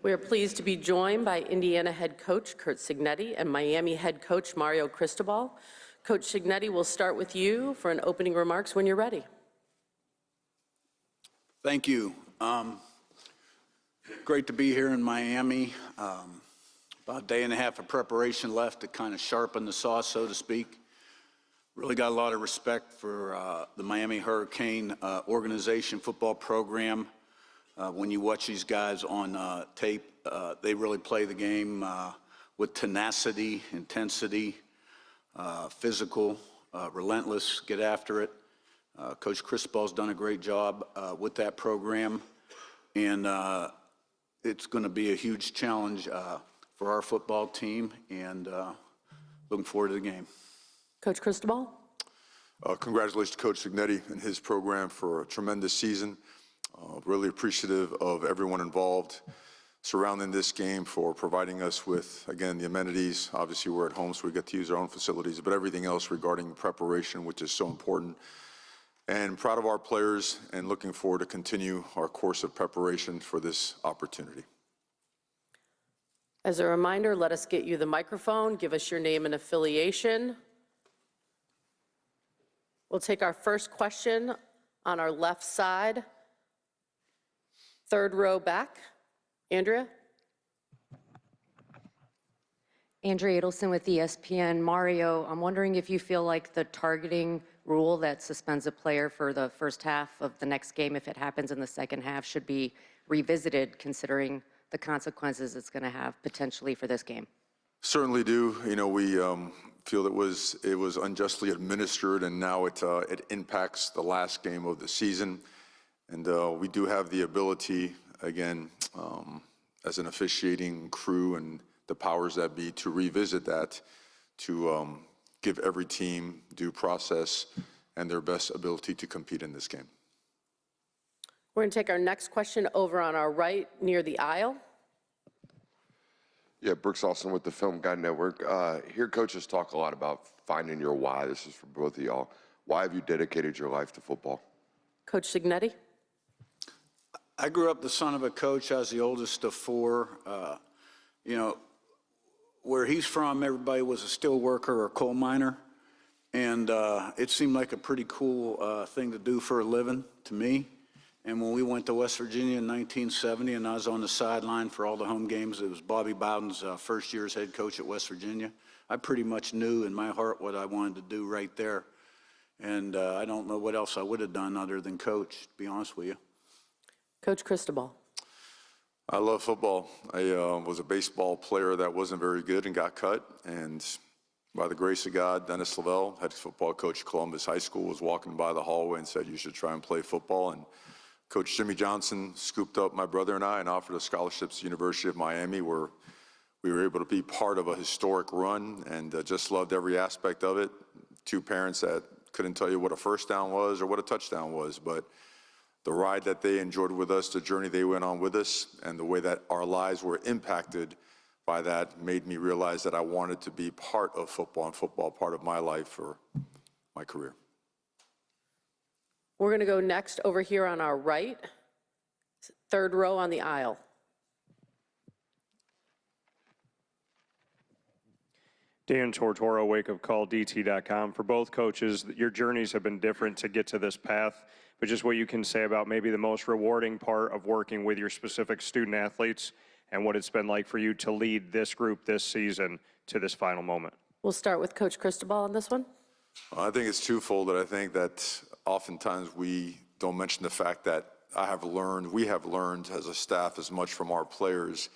We are pleased to be joined by Indiana head coach Curt Cignetti and Miami head coach Mario Cristobal. Coach Cignetti, will start with you for an opening remarks when you're ready. Thank you. Great to be here in Miami. About a day and a half of preparation left to kind of sharpen the sauce, so to speak. Really got a lot of respect for the Miami Hurricane organization, football program. When you watch these guys on tape, they really play the game with tenacity, intensity, physical, relentless, get after it. Coach Cristobal's done a great job with that program, and it's going to be a huge challenge for our football team, and looking forward to the game. Coach Cristobal. Congratulations to Coach Cignetti and his program for a tremendous season. Really appreciative of everyone involved surrounding this game for providing us with, again, the amenities. Obviously, we're at home, so we get to use our own facilities, but everything else regarding preparation, which is so important. And proud of our players and looking forward to continue our course of preparation for this opportunity. As a reminder, let us get you the microphone. Give us your name and affiliation. We'll take our first question on our left side. Third row back. Andrea? Andrea Adelson with ESPN. Mario, I'm wondering if you feel like the targeting rule that suspends a player for the first half of the next game, if it happens in the second half, should be revisited considering the consequences it's going to have potentially for this game. Certainly do. You know, we feel it was unjustly administered, and now it impacts the last game of the season. And we do have the ability, again, as an officiating crew and the powers that be, to revisit that, to give every team due process and their best ability to compete in this game. We're going to take our next question over on our right near the aisle. Yeah, Brooks Austin with the Film Guide Network. Hear coaches talk a lot about finding your why. This is for both of y'all. Why have you dedicated your life to football? Coach Cignetti. I grew up the son of a coach. I was the oldest of four. You know, where he's from, everybody was a steel worker or a coal miner. And it seemed like a pretty cool thing to do for a living to me. And when we went to West Virginia in 1970 and I was on the sideline for all the home games, it was Bobby Bowden's first year as head coach at West Virginia. I pretty much knew in my heart what I wanted to do right there. And I don't know what else I would have done other than coach, to be honest with you. Coach Cristobal. I love football. I was a baseball player that wasn't very good and got cut. And by the grace of God, Dennis Lavelle, head football coach at Columbus High School, was walking by the hallway and said, "You should try and play football." And Coach Jimmy Johnson scooped up my brother and I and offered us scholarships to the University of Miami, where we were able to be part of a historic run, and just loved every aspect of it. Two parents that couldn't tell you what a first down was or what a touchdown was, but the ride that they enjoyed with us, the journey they went on with us, and the way that our lives were impacted by that made me realize that I wanted to be part of football, and football part of my life for my career. We're going to go next over here on our right, third row on the aisle. Dan Tortora, wakeupcalldt.com. For both coaches, your journeys have been different to get to this path, but just what you can say about maybe the most rewarding part of working with your specific student athletes and what it's been like for you to lead this group this season to this final moment. We'll start with Coach Cristobal on this one. I think it's twofold. That I think that oftentimes we don't mention the fact that we have learned as a staff as much from our players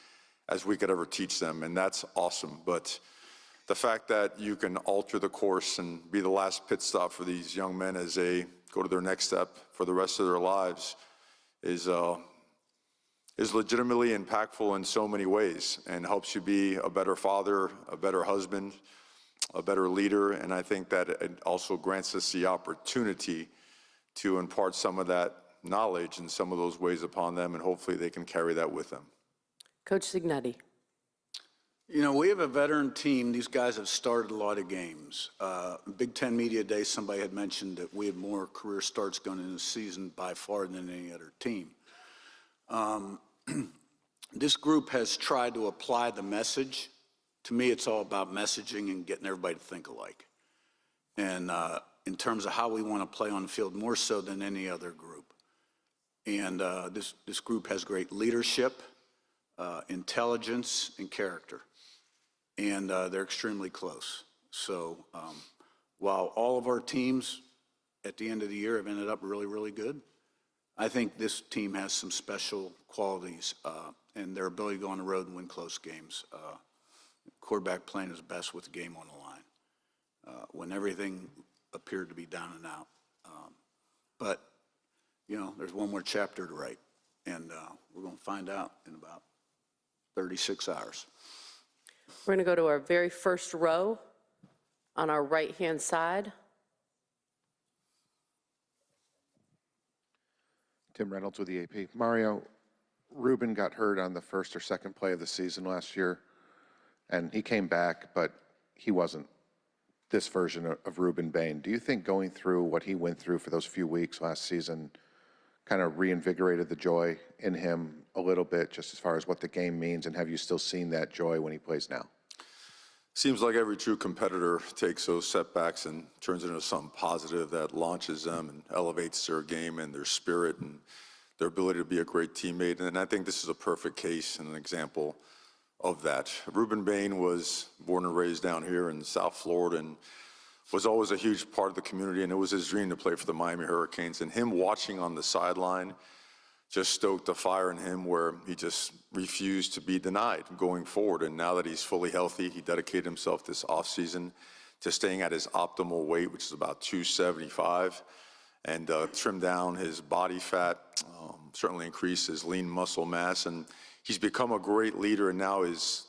as we could ever teach them, and that's awesome. But the fact that you can alter the course and be the last pit stop for these young men as they go to their next step for the rest of their lives is legitimately impactful in so many ways, and helps you be a better father, a better husband, a better leader. And I think that it also grants us the opportunity to impart some of that knowledge and some of those ways upon them, and hopefully they can carry that with them. Coach Cignetti. You know, we have a veteran team. These guys have started a lot of games. Big Ten Media Day, somebody had mentioned that we had more career starts going into the season by far than any other team. this group has tried to apply the message. To me, it's all about messaging and getting everybody to think alike. And in terms of how we want to play on the field, more so than any other group. And this group has great leadership, intelligence, and character. And they're extremely close. So while all of our teams at the end of the year have ended up really, really good, I think this team has some special qualities and their ability to go on the road and win close games. Quarterback playing his best with the game on the line when everything appeared to be down and out. But, you know, there's one more chapter to write, and we're going to find out in about 36 hours. We're going to go to our very first row on our right-hand side. Tim Reynolds with the AP. Mario, Ruben got hurt on the first or second play of the season last year, and he came back, but he wasn't this version of Ruben Bain. Do you think going through what he went through for those few weeks last season kind of reinvigorated the joy in him a little bit, just as far as what the game means, and have you still seen that joy when he plays now? Seems like every true competitor takes those setbacks and turns it into something positive that launches them and elevates their game and their spirit and their ability to be a great teammate. And I think this is a perfect case and an example of that. Ruben Bain was born and raised down here in South Florida and was always a huge part of the community, and it was his dream to play for the Miami Hurricanes. And him watching on the sideline just stoked the fire in him where he just refused to be denied going forward. And now that he's fully healthy, he dedicated himself this offseason to staying at his optimal weight, which is about 275, and trim down his body fat, certainly increase his lean muscle mass. And he's become a great leader, and now is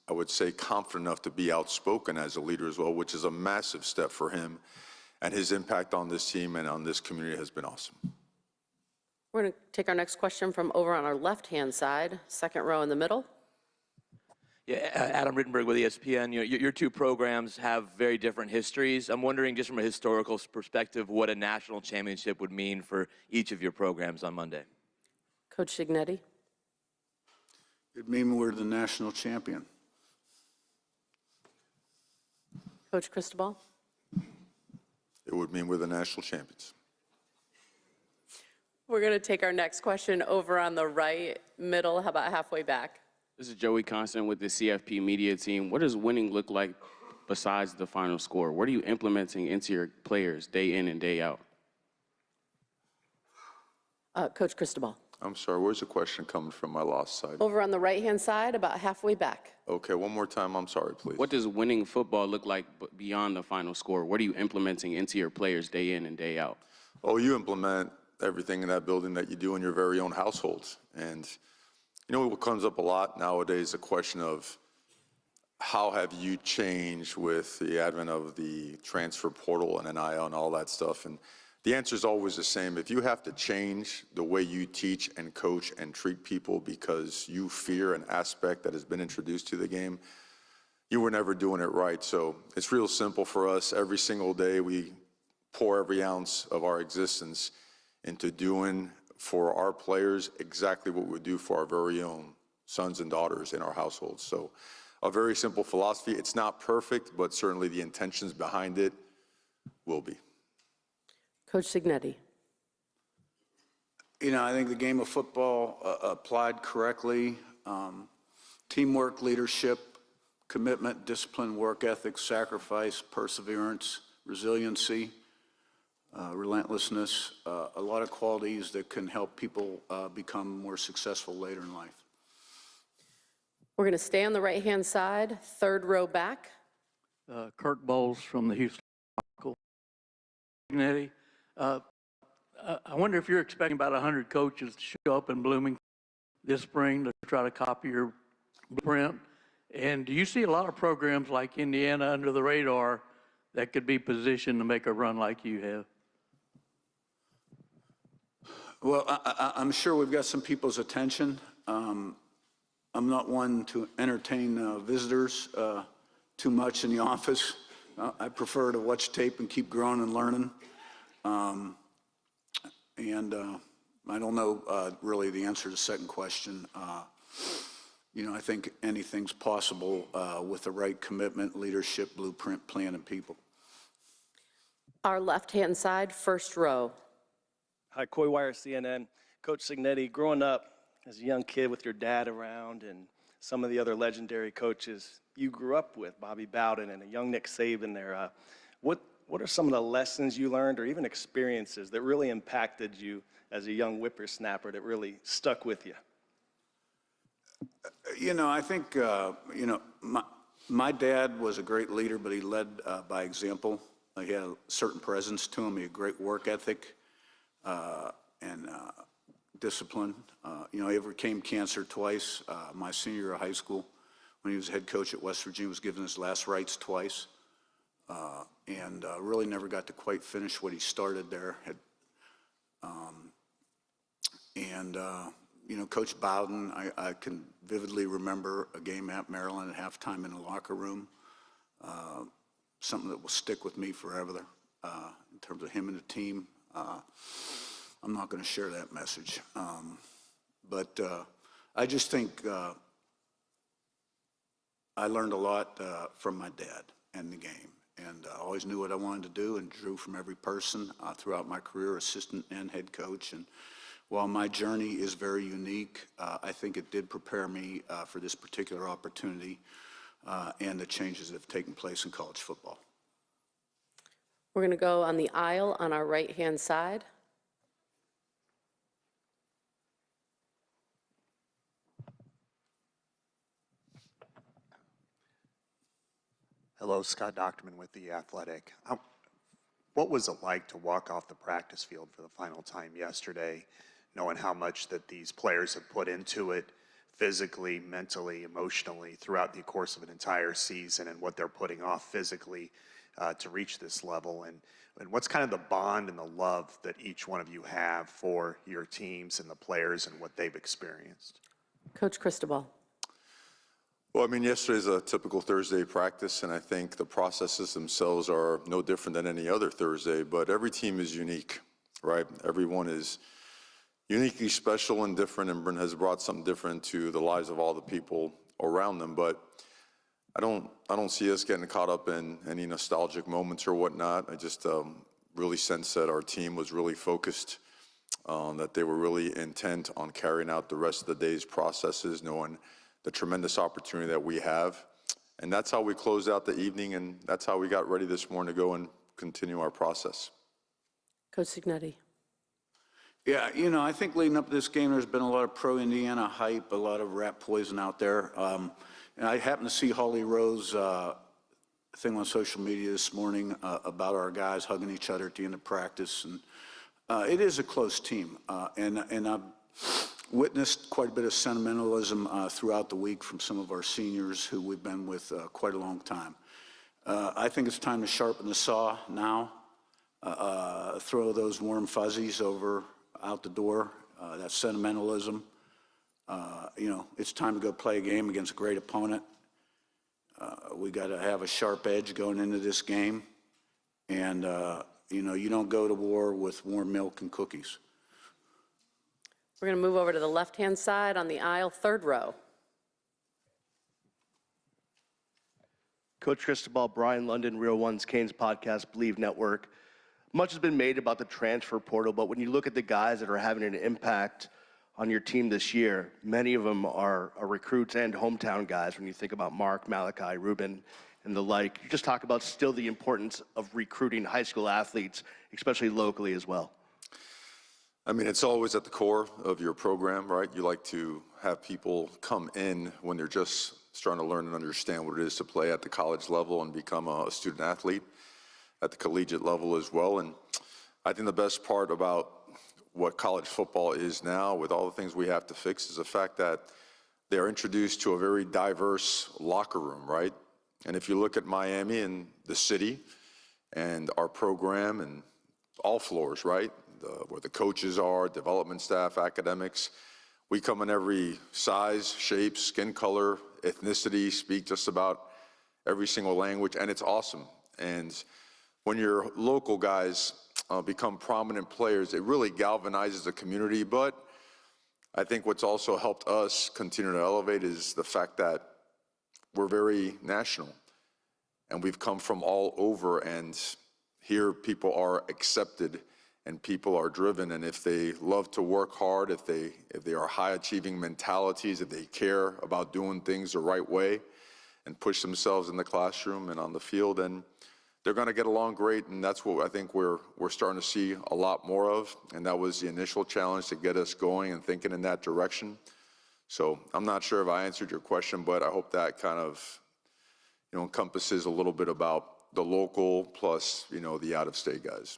I would say, confident enough to be outspoken as a leader as well, which is a massive step for him. And his impact on this team and on this community has been awesome. We're going to take our next question from over on our left-hand side, second row in the middle. Yeah, Adam Rittenberg with ESPN. You know, your two programs have very different histories. I'm wondering, just from a historical perspective, what a national championship would mean for each of your programs on Monday. Coach Signetti. It'd mean we're the national champion. Coach Cristobal. It would mean we're the national champions. We're going to take our next question over on the right middle. How about halfway back? This is Joey Constant with the CFP media team. What does winning look like besides the final score? What are you implementing into your players day in and day out? Coach Cristobal. I'm sorry, where's the question coming from? My lost side. Over on the right-hand side, about halfway back. Okay, one more time, I'm sorry, please. What does winning football look like beyond the final score? What are you implementing into your players day in and day out? Oh, you implement everything in that building that you do in your very own households. And you know what comes up a lot nowadays, the question of how have you changed with the advent of the transfer portal and NIL and all that stuff? And the answer is always the same. If you have to change the way you teach and coach and treat people because you fear an aspect that has been introduced to the game, you were never doing it right. So it's real simple for us. Every single day we pour every ounce of our existence into doing for our players exactly what we do for our very own sons and daughters in our households. So a very simple philosophy. It's not perfect, but certainly the intentions behind it will be. Coach Signetti. You know, I think the game of football applied correctly, teamwork, leadership, commitment, discipline, work ethic, sacrifice, perseverance, resiliency, relentlessness, a lot of qualities that can help people become more successful later in life. We're going to stay on the right-hand side, third row back. Kurt Bowles from the Houston Chronicle. Signetti, I wonder if you're expecting about 100 coaches to show up in Bloomington this spring to try to copy your blueprint. And do you see a lot of programs like Indiana under the radar that could be positioned to make a run like you have? Well, I'm sure we've got some people's attention. I'm not one to entertain visitors too much in the office. I prefer to watch tape and keep growing and learning. I don't know really the answer to the second question. I think anything's possible with the right commitment, leadership, blueprint, plan, and people. Our left-hand side, first row. Hi, Coy Wire, CNN. Coach Signetti, growing up as a young kid with your dad around and some of the other legendary coaches you grew up with, Bobby Bowden and a young Nick Saban there, what are some of the lessons you learned or even experiences that really impacted you as a young whippersnapper that really stuck with you? I think, my dad was a great leader, but he led by example. He had a certain presence to him. He had great work ethic and discipline. He overcame cancer twice. My senior year of high school, when he was head coach at West Virginia, was given his last rites twice, and really never got to quite finish what he started there. Coach Bowden, I can vividly remember a game at Maryland at halftime in the locker room, something that will stick with me forever in terms of him and the team. I'm not going to share that message. But I just think I learned a lot from my dad and the game. And I always knew what I wanted to do and drew from every person throughout my career, assistant and head coach. And while my journey is very unique, I think it did prepare me for this particular opportunity and the changes that have taken place in college football. We're going to go on the aisle on our right-hand side. Hello, Scott Docterman with The Athletic. What was it like to walk off the practice field for the final time yesterday, knowing how much that these players have put into it physically, mentally, emotionally throughout the course of an entire season, and what they're putting off physically to reach this level? And what's kind of the bond and the love that each one of you have for your teams and the players and what they've experienced? Coach Cristobal. Well, yesterday's a typical Thursday practice, and I think the processes themselves are no different than any other Thursday, but every team is unique, right? Everyone is uniquely special and different, and has brought something different to the lives of all the people around them. But I don't see us getting caught up in any nostalgic moments or whatnot. I just really sense that our team was really focused, that they were really intent on carrying out the rest of the day's processes, knowing the tremendous opportunity that we have. And that's how we closed out the evening, and that's how we got ready this morning to go and continue our process. Coach Signetti. Yeah, I think leading up to this game, there's been a lot of pro-Indiana hype, a lot of rat poison out there. And I happened to see Holly Rowe's thing on social media this morning about our guys hugging each other at the end of practice. And it is a close team. And I've witnessed quite a bit of sentimentalism throughout the week from some of our seniors who we've been with quite a long time. I think it's time to sharpen the saw now, throw those warm fuzzies out the door, that sentimentalism. It's time to go play a game against a great opponent. We got to have a sharp edge going into this game. And, you don't go to war with warm milk and cookies. We're going to move over to the left-hand side on the aisle, third row. Coach Cristobal, Brian London, Real One's Canes podcast, Believe Network. Much has been made about the transfer portal, but when you look at the guys that are having an impact on your team this year, many of them are recruits and hometown guys. When you think about Mark, Malachi, Ruben, and the like, you just talk about still the importance of recruiting high school athletes, especially locally as well. It's always at the core of your program, right? You like to have people come in when they're just starting to learn and understand what it is to play at the college level and become a student athlete at the collegiate level as well. And I think the best part about what college football is now, with all the things we have to fix, is the fact that they're introduced to a very diverse locker room, right? And if you look at Miami and the city and our program and all floors, right? Where the coaches are, development staff, academics. We come in every size, shape, skin color, ethnicity, speak just about every single language, and it's awesome. And when your local guys become prominent players, it really galvanizes the community. But I think what's also helped us continue to elevate is the fact that we're very national, and we've come from all over, and here people are accepted and people are driven. And if they love to work hard, if they are high achieving mentalities, if they care about doing things the right way and push themselves in the classroom and on the field, and they're going to get along great. And that's what I think we're starting to see a lot more of. And that was the initial challenge to get us going and thinking in that direction. So I'm not sure if I answered your question, but I hope that kind of, encompasses a little bit about the local plus, the out-of-state guys.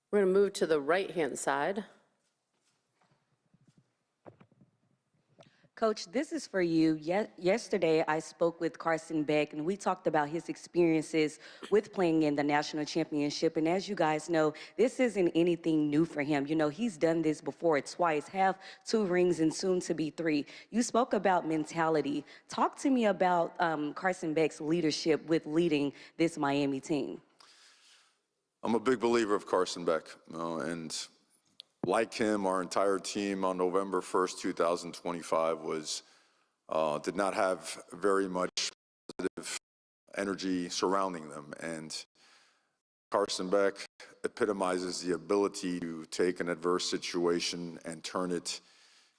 We're going to move to the right-hand side. Coach, this is for you. Yesterday, I spoke with Carson Beck, and we talked about his experiences with playing in the national championship. And as you guys know, this isn't anything new for him. He's done this before twice, have 2 rings and soon to be 3. You spoke about mentality. Talk to me about Carson Beck's leadership with leading this Miami team. I'm a big believer of Carson Beck, and like him, our entire team on November 1st, 2025 did not have very much positive energy surrounding them. And Carson Beck epitomizes the ability to take an adverse situation and turn it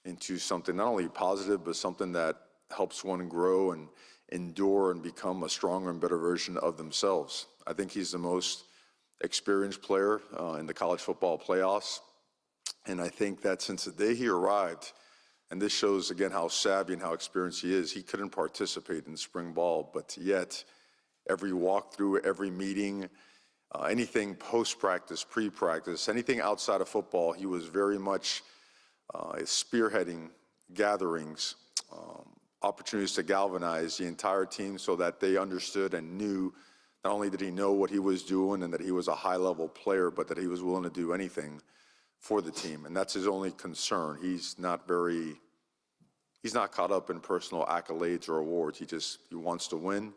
into something not only positive, but something that helps one grow and endure and become a stronger and better version of themselves. I think he's the most experienced player in the college football playoffs. And I think that since the day he arrived, and this shows again how savvy and how experienced he is, he couldn't participate in spring ball, but yet every walkthrough, every meeting, anything post-practice, pre-practice, anything outside of football, he was very much spearheading gatherings, opportunities to galvanize the entire team so that they understood and knew not only did he know what he was doing and that he was a high-level player, but that he was willing to do anything for the team. And that's his only concern. He's not caught up in personal accolades or awards. He wants to win,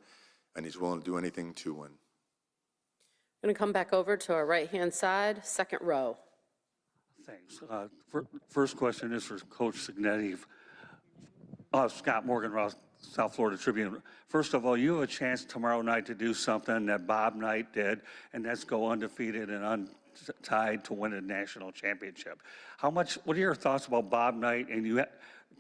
and he's willing to do anything to win. I'm going to come back over to our right-hand side, second row. Thanks. First question is for Coach Signetti. Scott Morgan, South Florida Tribune. First of all, you have a chance tomorrow night to do something that Bob Knight did, and that's go undefeated and untied to win a national championship. What are your thoughts about Bob Knight and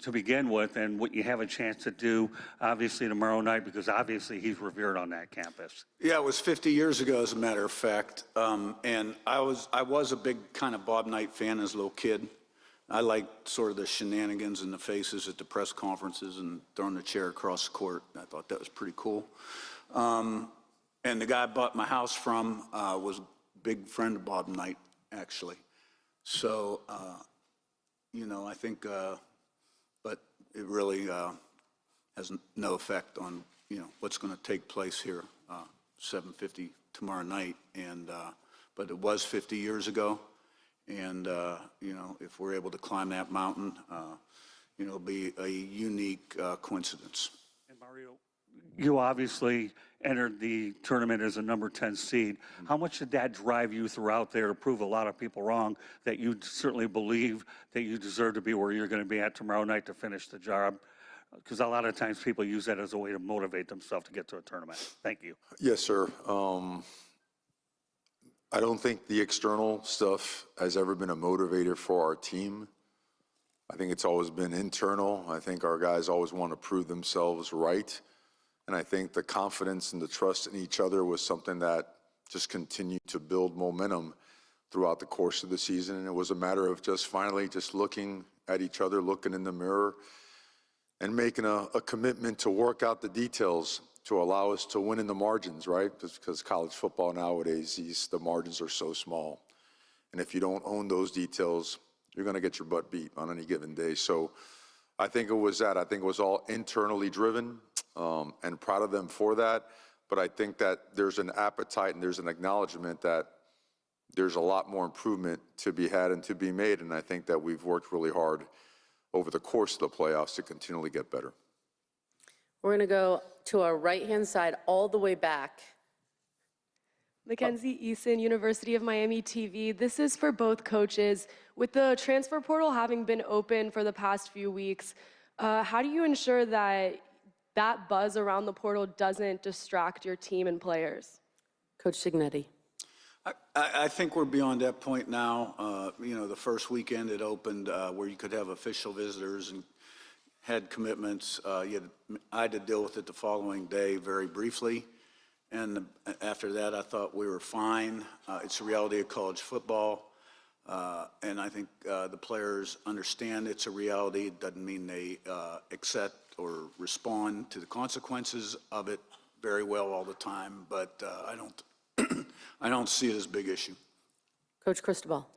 to begin with, and what you have a chance to do, obviously, tomorrow night, because obviously he's revered on that campus? Yeah, it was 50 years ago, as a matter of fact, and I was a big kind of Bob Knight fan as a little kid. I liked sort of the shenanigans and the faces at the press conferences and throwing the chair across the court. I thought that was pretty cool. And the guy I bought my house from was a big friend of Bob Knight, actually. So, I think, but it really has no effect on, what's going to take place here, 7:50 tomorrow night. And, but it was 50 years ago. And, if we're able to climb that mountain, it'll be a unique coincidence. And Mario, you obviously entered the tournament as a number 10 seed. How much did that drive you throughout there to prove a lot of people wrong, that you certainly believe that you deserve to be where you're going to be at tomorrow night to finish the job? Because a lot of times people use that as a way to motivate themselves to get to a tournament. Thank you. Yes, sir. I don't think the external stuff has ever been a motivator for our team. I think it's always been internal. I think our guys always want to prove themselves right. And I think the confidence and the trust in each other was something that just continued to build momentum throughout the course of the season. And it was a matter of just finally just looking at each other, looking in the mirror, and making a commitment to work out the details to allow us to win in the margins, right? Just because college football nowadays, the margins are so small. And if you don't own those details, you're going to get your butt beat on any given day. So I think it was that. I think it was all internally driven, and proud of them for that. But I think that there's an appetite and there's an acknowledgement that there's a lot more improvement to be had and to be made. And I think that we've worked really hard over the course of the playoffs to continually get better. We're going to go to our right-hand side all the way back. Mackenzie Eason, University of Miami TV. This is for both coaches. With the transfer portal having been open for the past few weeks, how do you ensure that that buzz around the portal doesn't distract your team and players? Coach Signetti. I think we're beyond that point now. You know, the first weekend it opened where you could have official visitors and had commitments. I had to deal with it the following day very briefly. And after that, I thought we were fine. It's the reality of college football. And I think the players understand it's a reality. It doesn't mean they accept or respond to the consequences of it very well all the time. But I don't see it as a big issue. Coach Cristobal.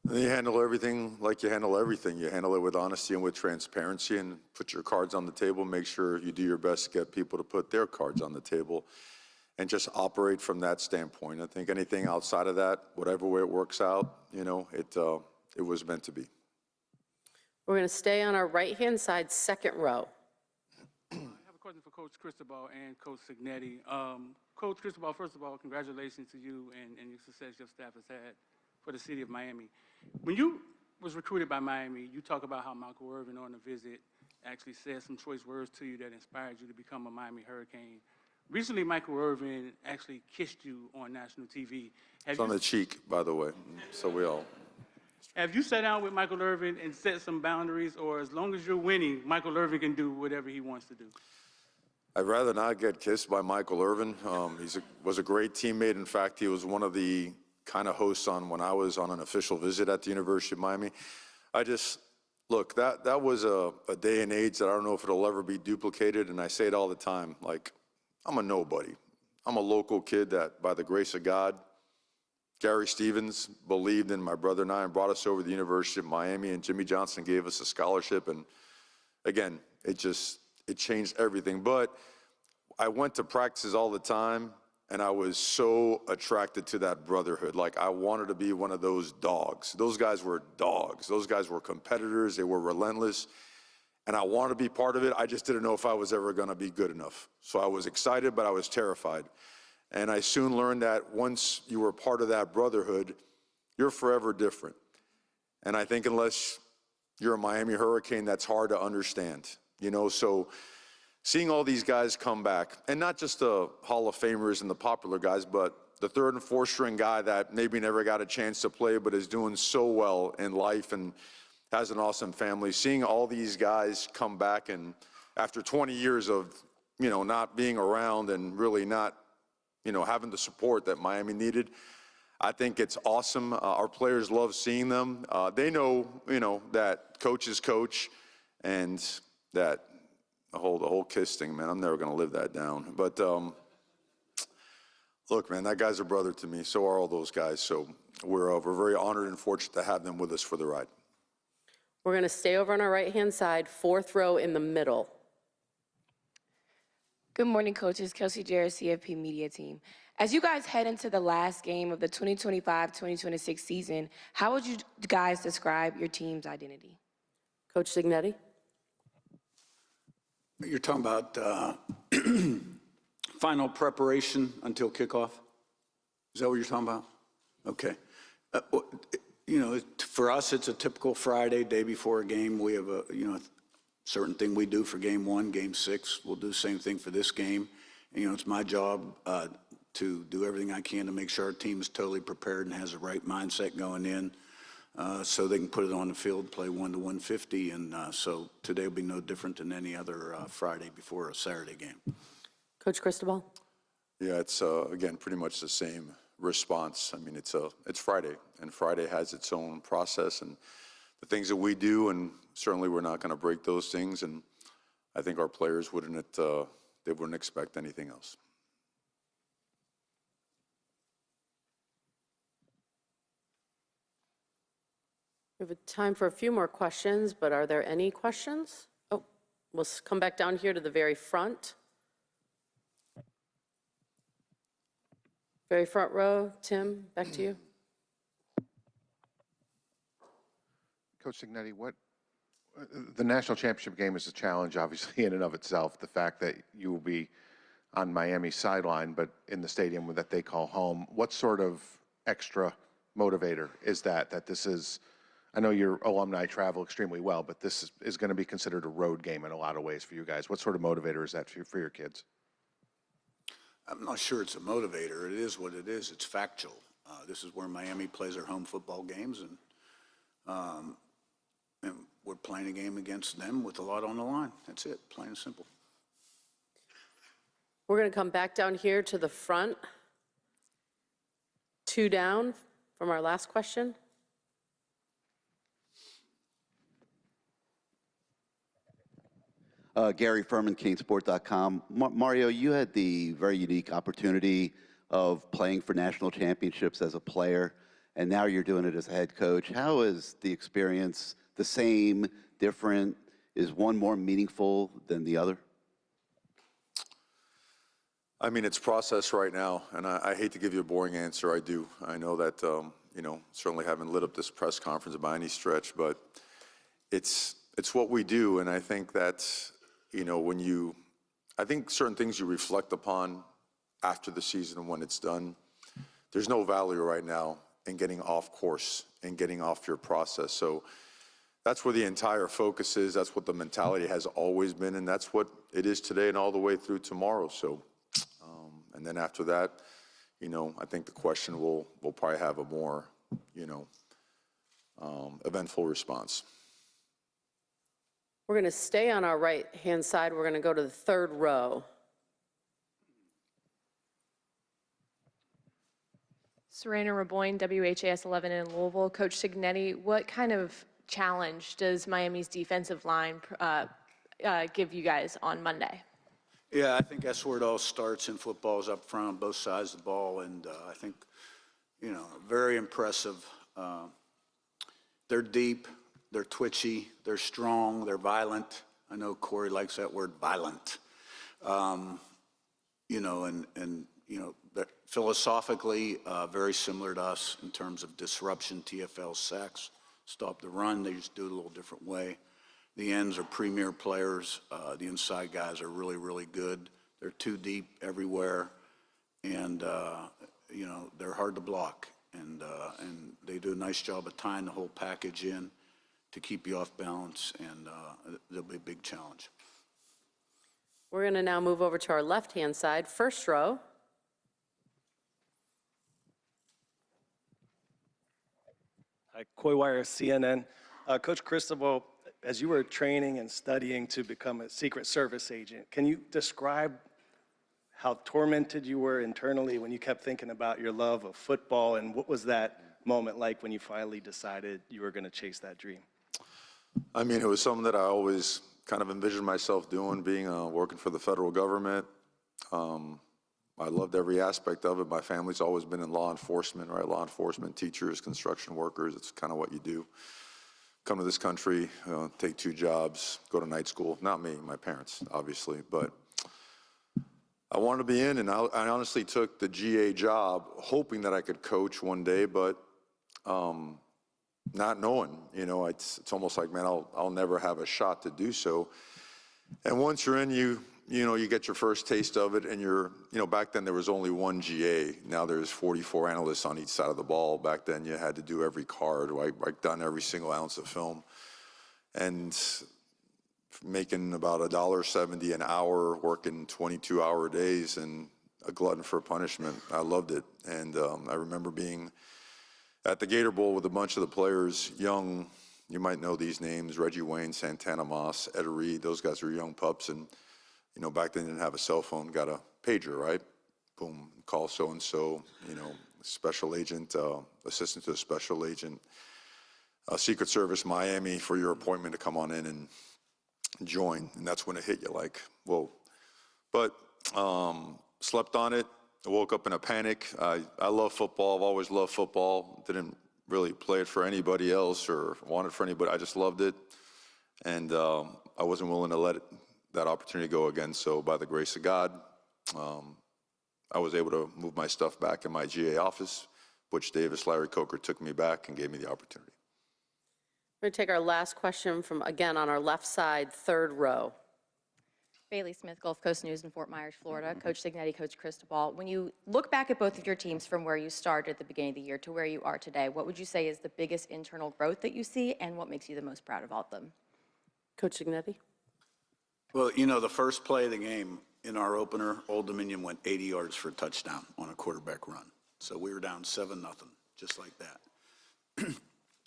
You handle everything like you handle everything. You handle it with honesty and with transparency and put your cards on the table. Make sure you do your best to get people to put their cards on the table and just operate from that standpoint. I think anything outside of that, whatever way it works out, you know, it was meant to be. We're going to stay on our right-hand side, second row. I have a question for Coach Cristobal and Coach Signetti. Coach Cristobal, first of all, congratulations to you and your success your staff has had for the city of Miami. When you was recruited by Miami, you talk about how Michael Irvin on the visit actually said some choice words to you that inspired you to become a Miami Hurricane. Recently, Michael Irvin actually kissed you on national TV. It's on the cheek, by the way, so we all. Have you sat down with Michael Irvin and set some boundaries, or as long as you're winning, Michael Irvin can do whatever he wants to do? I'd rather not get kissed by Michael Irvin. He was a great teammate. In fact, he was one of the kind of hosts on when I was on an official visit at the University of Miami. Look, that was a day and age that I don't know if it'll ever be duplicated, and I say it all the time, like, I'm a nobody. I'm a local kid that, by the grace of God, Gary Stevens believed in my brother and I and brought us over to the University of Miami, and Jimmy Johnson gave us a scholarship. And again, it changed everything. But I went to practices all the time, and I was so attracted to that brotherhood. Like, I wanted to be one of those dogs. Those guys were dogs. Those guys were competitors. They were relentless. And I wanted to be part of it. I just didn't know if I was ever going to be good enough. So I was excited, but I was terrified. And I soon learned that once you were part of that brotherhood, you're forever different. And I think unless you're a Miami Hurricane, that's hard to understand. You know, so seeing all these guys come back, and not just the Hall of Famers and the popular guys, but the third and fourth string guy that maybe never got a chance to play but is doing so well in life and has an awesome family. Seeing all these guys come back, and after 20 years of, you know, not being around and really not, you know, having the support that Miami needed, I think it's awesome. Our players love seeing them. They know, you know, that coach is coach, and that the whole kiss thing, man, I'm never going to live that down. But look, man, that guy's a brother to me. So are all those guys. So we're very honored and fortunate to have them with us for the ride. We're going to stay over on our right-hand side, fourth row in the middle. Good morning, coaches. Kelsey Jarrett, CFP Media Team. As you guys head into the last game of the 2025-2026 season, how would you guys describe your team's identity? Coach Signetti. You're talking about final preparation until kickoff? Is that what you're talking about? Okay. You know, for us, it's a typical Friday, day before a game. We have a, you know, certain thing we do for game one, game six. We'll do the same thing for this game. And, you know, it's my job to do everything I can to make sure our team is totally prepared and has the right mindset going in so they can put it on the field, play 1 to 150. And so today will be no different than any other Friday before a Saturday game. Coach Cristobal. Yeah, it's, again, pretty much the same response. I mean, it's Friday, and Friday has its own process and the things that we do, and certainly we're not going to break those things. And I think our players wouldn't expect anything else. We have time for a few more questions, but are there any questions? Oh, we'll come back down here to the very front. Very front row. Tim, back to you. Coach Signetti, the national championship game is a challenge, obviously, in and of itself. The fact that you will be on Miami's sideline, but in the stadium that they call home. What sort of extra motivator is that this is, I know your alumni travel extremely well, but this is going to be considered a road game in a lot of ways for you guys. What sort of motivator is that for your kids? I'm not sure it's a motivator. It is what it is. It's factual. This is where Miami plays their home football games, and we're playing a game against them with a lot on the line. That's it, plain and simple. We're going to come back down here to the front. 2 down from our last question. Gary Furman, Kingsport.com. Mario, you had the very unique opportunity of playing for national championships as a player, and now you're doing it as a head coach. How is the experience the same, different? Is one more meaningful than the other? I mean, it's process right now, and I hate to give you a boring answer. I do. I know that, you know, certainly haven't lit up this press conference by any stretch, but it's what we do, and I think that, you know, I think certain things you reflect upon after the season when it's done. There's no value right now in getting off course and getting off your process. So that's where the entire focus is. That's what the mentality has always been, and that's what it is today and all the way through tomorrow. So, and then after that, you know, I think the question will probably have a more, you know, eventful response. We're going to stay on our right-hand side. We're going to go to the 3rd row. Serena Raboyne, WHAS 11 in Louisville. Coach Signetti, what kind of challenge does Miami's defensive line give you guys on Monday? Yeah, I think that's where it all starts in football, is up front on both sides of the ball, and I think, you know, very impressive. They're deep, they're twitchy, they're strong, they're violent. I know Corey likes that word, violent. You know, and you know, they're philosophically very similar to us in terms of disruption, TFL, sacks, stop the run. They just do it a little different way. The ends are premier players. The inside guys are really, really good. They're too deep everywhere, and you know, they're hard to block. And they do a nice job of tying the whole package in to keep you off balance, and they'll be a big challenge. We're going to now move over to our left-hand side, 1st row. Hi, Coy Wire, CNN. Coach Cristobal, as you were training and studying to become a Secret Service agent, can you describe how tormented you were internally when you kept thinking about your love of football, and what was that moment like when you finally decided you were going to chase that dream? I mean, it was something that I always kind of envisioned myself doing, being working for the federal government. I loved every aspect of it. My family's always been in law enforcement, right? Law enforcement, teachers, construction workers. It's kind of what you do. Come to this country, take 2 jobs, go to night school. Not me, my parents, obviously, but I wanted to be in, and I honestly took the GA job hoping that I could coach one day, but not knowing, you know, it's almost like, man, I'll never have a shot to do so. And once you're in, you know, you get your first taste of it, and you know, back then there was only 1 GA. Now there's 44 analysts on each side of the ball. Back then you had to do every card, like done every single ounce of film. And making about $1.70 an hour, working 22-hour days, and a glutton for punishment. I loved it. And I remember being at the Gator Bowl with a bunch of the players, young, you might know these names, Reggie Wayne, Santana Moss, Ed Reed. Those guys were young pups, and you know, back then didn't have a cell phone, got a pager, right? Boom, call so-and-so, you know, special agent, assistant to a special agent, Secret Service Miami for your appointment to come on in and join. And that's when it hit you like, whoa. But slept on it. I woke up in a panic. I love football. I've always loved football. Didn't really play it for anybody else or want it for anybody. I just loved it. And I wasn't willing to let that opportunity go again. So by the grace of God, I was able to move my stuff back in my GA office. Butch Davis, Larry Coker took me back and gave me the opportunity. We're going to take our last question from, again, on our left side, 3rd row. Bailey Smith, Gulf Coast News in Fort Myers, Florida. Coach Signetti, Coach Cristobal. When you look back at both of your teams from where you started at the beginning of the year to where you are today, what would you say is the biggest internal growth that you see, and what makes you the most proud of all of them? Coach Signetti? Well, you know, the first play of the game in our opener, Old Dominion went 80 yards for a touchdown on a quarterback run. So we were down 7-0, just like that.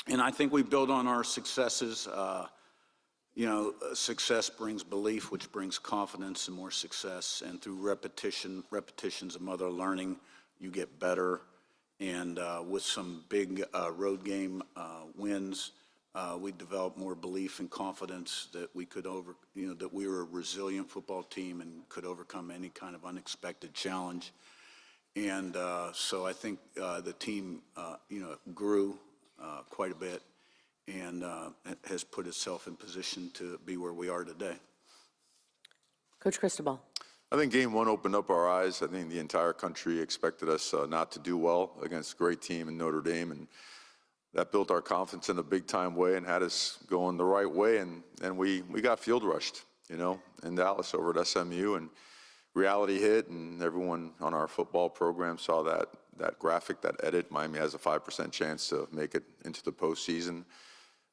And I think we built on our successes. You know, success brings belief, which brings confidence and more success. And through repetitions of mother learning, you get better. And with some big road game wins, we developed more belief and confidence that we could that we were a resilient football team and could overcome any kind of unexpected challenge. And so I think the team, grew quite a bit and has put itself in position to be where we are today. Coach Cristobal. I think game one opened up our eyes. I think the entire country expected us not to do well against a great team in Notre Dame, and that built our confidence in a big-time way and had us going the right way, and we got field rushed, in Dallas over at SMU, and reality hit, and everyone on our football program saw that graphic, that edit. Miami has a 5% chance to make it into the postseason.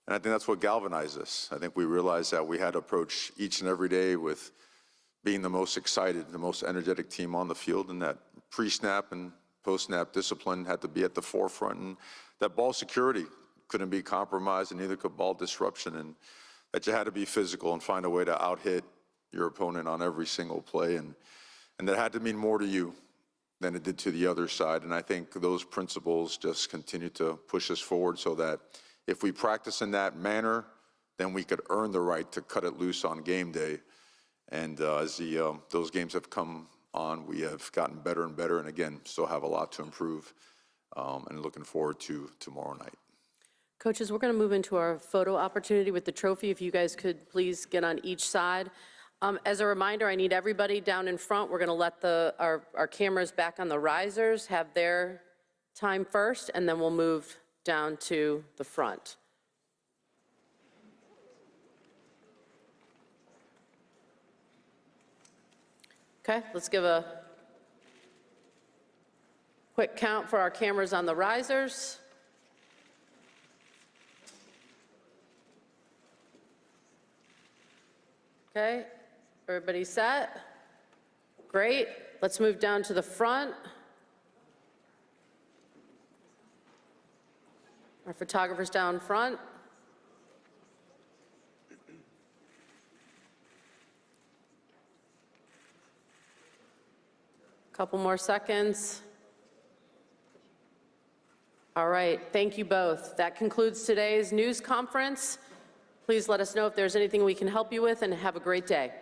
And I think that's what galvanized us. I think we realized that we had to approach each and every day with being the most excited, the most energetic team on the field, and that pre-snap and post-snap discipline had to be at the forefront, and that ball security couldn't be compromised, and neither could ball disruption, and that you had to be physical and find a way to out-hit your opponent on every single play, and that had to mean more to you than it did to the other side. And I think those principles just continue to push us forward so that if we practice in that manner, then we could earn the right to cut it loose on game day. And as those games have come on, we have gotten better and better, and again, still have a lot to improve, and looking forward to tomorrow night. Coaches, we're going to move into our photo opportunity with the trophy. If you guys could please get on each side. As a reminder, I need everybody down in front. We're going to let our cameras back on the risers have their time first, and then we'll move down to the front. Okay, let's give a quick count for our cameras on the risers. Okay, everybody set? Great. Let's move down to the front. Our photographers down front. Couple more seconds. All right, thank you both. That concludes today's news conference. Please let us know if there's anything we can help you with, and have a great day.